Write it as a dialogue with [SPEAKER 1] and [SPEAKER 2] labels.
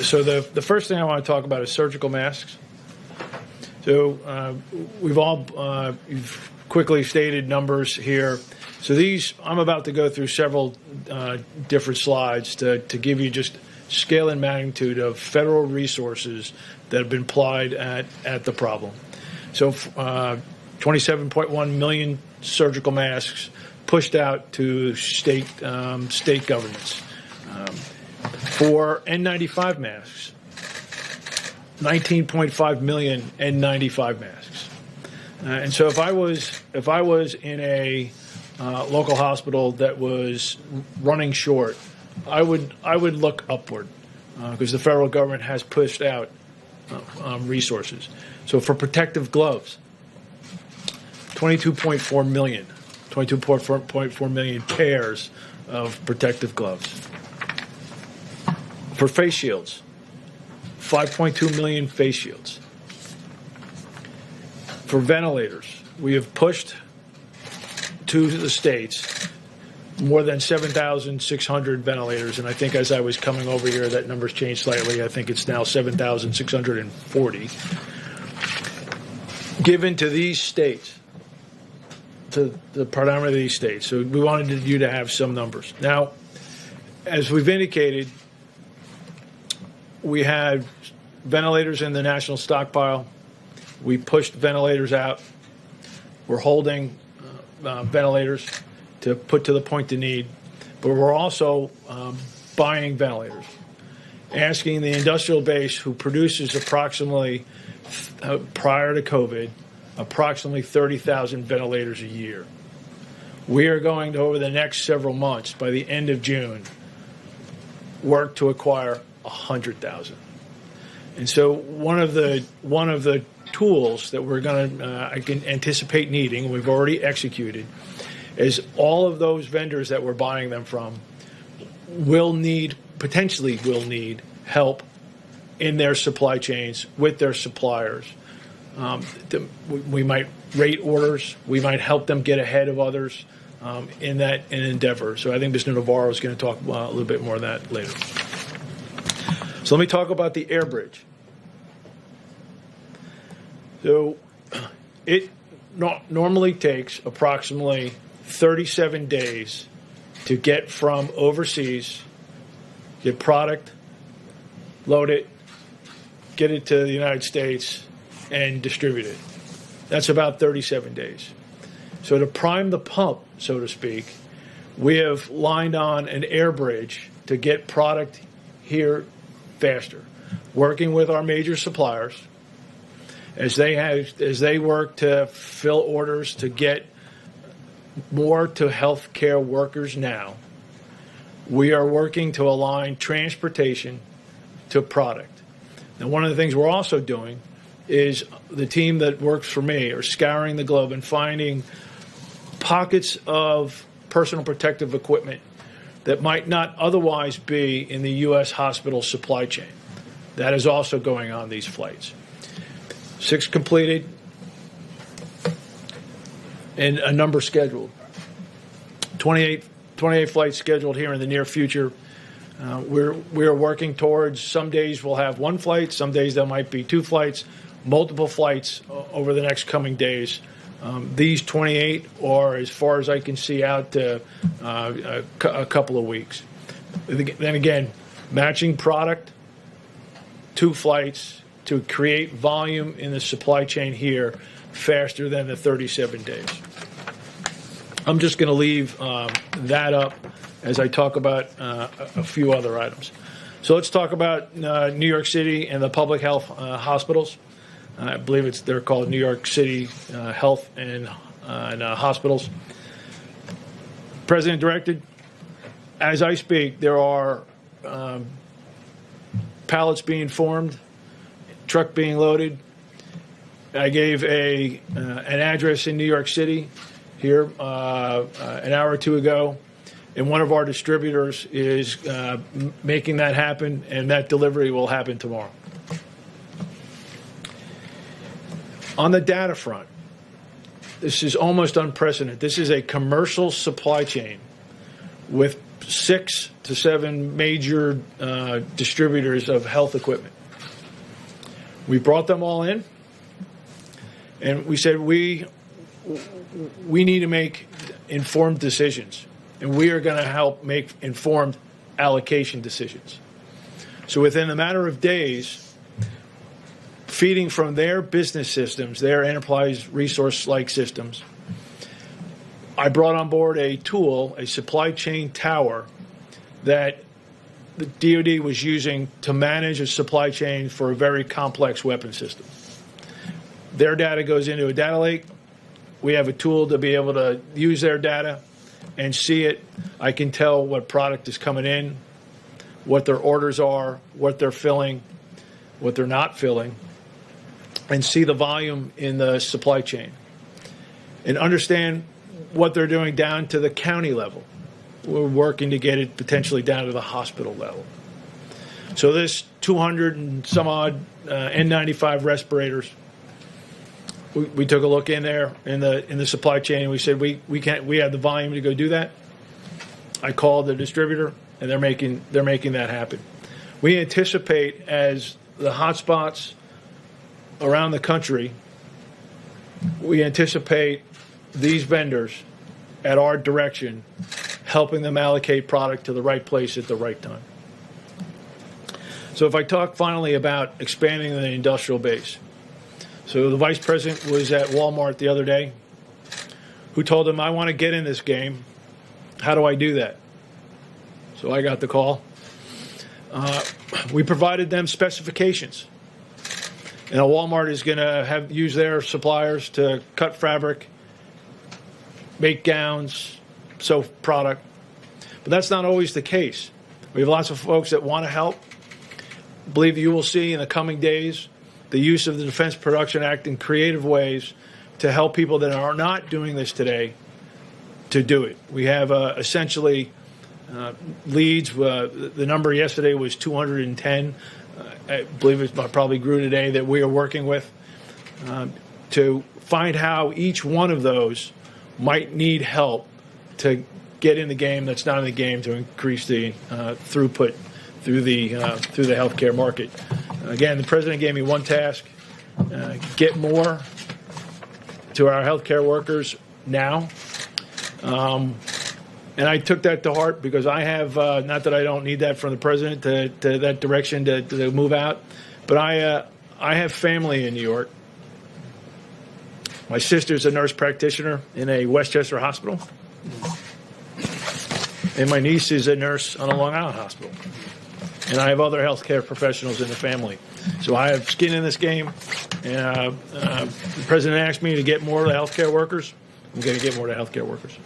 [SPEAKER 1] So the first thing I want to talk about is surgical masks. So you've quickly stated numbers here. So I'm about to go through several different slides to give you just scale and magnitude of federal resources that have been applied at the problem. So 27.1 million surgical masks pushed out to state governments. For N95 masks, 19.5 million N95 masks. And so if I was in a local hospital that was running short, I would look upward because the federal government has pushed out resources. So for protective gloves, 22.4 million pairs of protective gloves. For face shields, 5.2 million face shields. For ventilators, we have pushed to the states more than 7,600 ventilators, and I think as I was coming over here, that number's changed slightly. I think it's now 7,640 given to these states, to the predominantly of these states. So we wanted you to have some numbers. Now, as we've indicated, we had ventilators in the national stockpile. We pushed ventilators out. We're holding ventilators to put to the point of need, but we're also buying ventilators, asking the industrial base who produces approximately, prior to COVID, approximately 30,000 ventilators a year. We are going to, over the next several months, by the end of June, work to acquire 100,000. And so one of the tools that we're going to I can anticipate needing, we've already executed, is all of those vendors that we're buying them from potentially will need help in their supply chains with their suppliers. We might rate orders. We might help them get ahead of others in that endeavor. So I think Mr. Navarro is going to talk a little bit more of that later. So let me talk about the air bridge. So it normally takes approximately 37 days to get from overseas, get product, load it, get it to the United States, and distribute it. That's about 37 days. So to prime the pump, so to speak, we have lined on an air bridge to get product here faster, working with our major suppliers as they work to fill orders to get more to healthcare workers now. We are working to align transportation to product. Now, one of the things we're also doing is the team that works for me are scouring the globe and finding pockets of personal protective equipment that might not otherwise be in the U.S. hospital supply chain. That is also going on these flights. 6 completed and a number scheduled. 28 flights scheduled here in the near future. We're working towards, some days we'll have 1 flight, some days there might be 2 flights, multiple flights over the next coming days. These 28 are, as far as I can see, out to a couple of weeks. Then again, matching product, 2 flights to create volume in the supply chain here faster than the 37 days. I'm just going to leave that up as I talk about a few other items. So let's talk about New York City and the public health hospitals. I believe they're called New York City Health and Hospitals. President directed, as I speak, there are pallets being formed, truck being loaded. I gave an address in New York City here an hour or 2 ago, and one of our distributors is making that happen, and that delivery will happen tomorrow. On the data front, this is almost unprecedented. This is a commercial supply chain with 6 to 7 major distributors of health equipment. We brought them all in, and we said we need to make informed decisions, and we are going to help make informed allocation decisions. So within a matter of days, feeding from their business systems, their enterprise resource-like systems, I brought on board a tool, a supply chain tower, that the DoD was using to manage a supply chain for a very complex weapon system. Their data goes into a data lake. We have a tool to be able to use their data and see it. I can tell what product is coming in, what their orders are, what they're filling, what they're not filling, and see the volume in the supply chain and understand what they're doing down to the county level. We're working to get it potentially down to the hospital level. So this 200 and some odd N95 respirators, we took a look in there in the supply chain, and we said we have the volume to go do that. I called the distributor, and they're making that happen. We anticipate, as the hotspots around the country, we anticipate these vendors at our direction helping them allocate product to the right place at the right time. So if I talk finally about expanding the industrial base. So the vice president was at Walmart the other day, who told him, I want to get in this game. How do I do that? So I got the call. We provided them specifications. And Walmart is going to use their suppliers to cut fabric, make gowns, sew product. But that's not always the case. We have lots of folks that want to help. I believe you will see in the coming days the use of the Defense Production Act in creative ways to help people that are not doing this today to do it. We have essentially leads. The number yesterday was 210. I believe it probably grew today, that we are working with to find how each one of those might need help to get in the game that's not in the game, to increase the throughput through the healthcare market. Again, the president gave me one task: get more to our healthcare workers now. And I took that to heart, because I have, not that I don't need that from the president to that direction to move out, but I have family in New York. My sister's a nurse practitioner in a Westchester hospital, and my niece is a nurse on a Long Island hospital. And I have other healthcare professionals in the family. So I have skin in this game. And the president asked me to get more of the healthcare workers. I'm going to get more of the healthcare workers.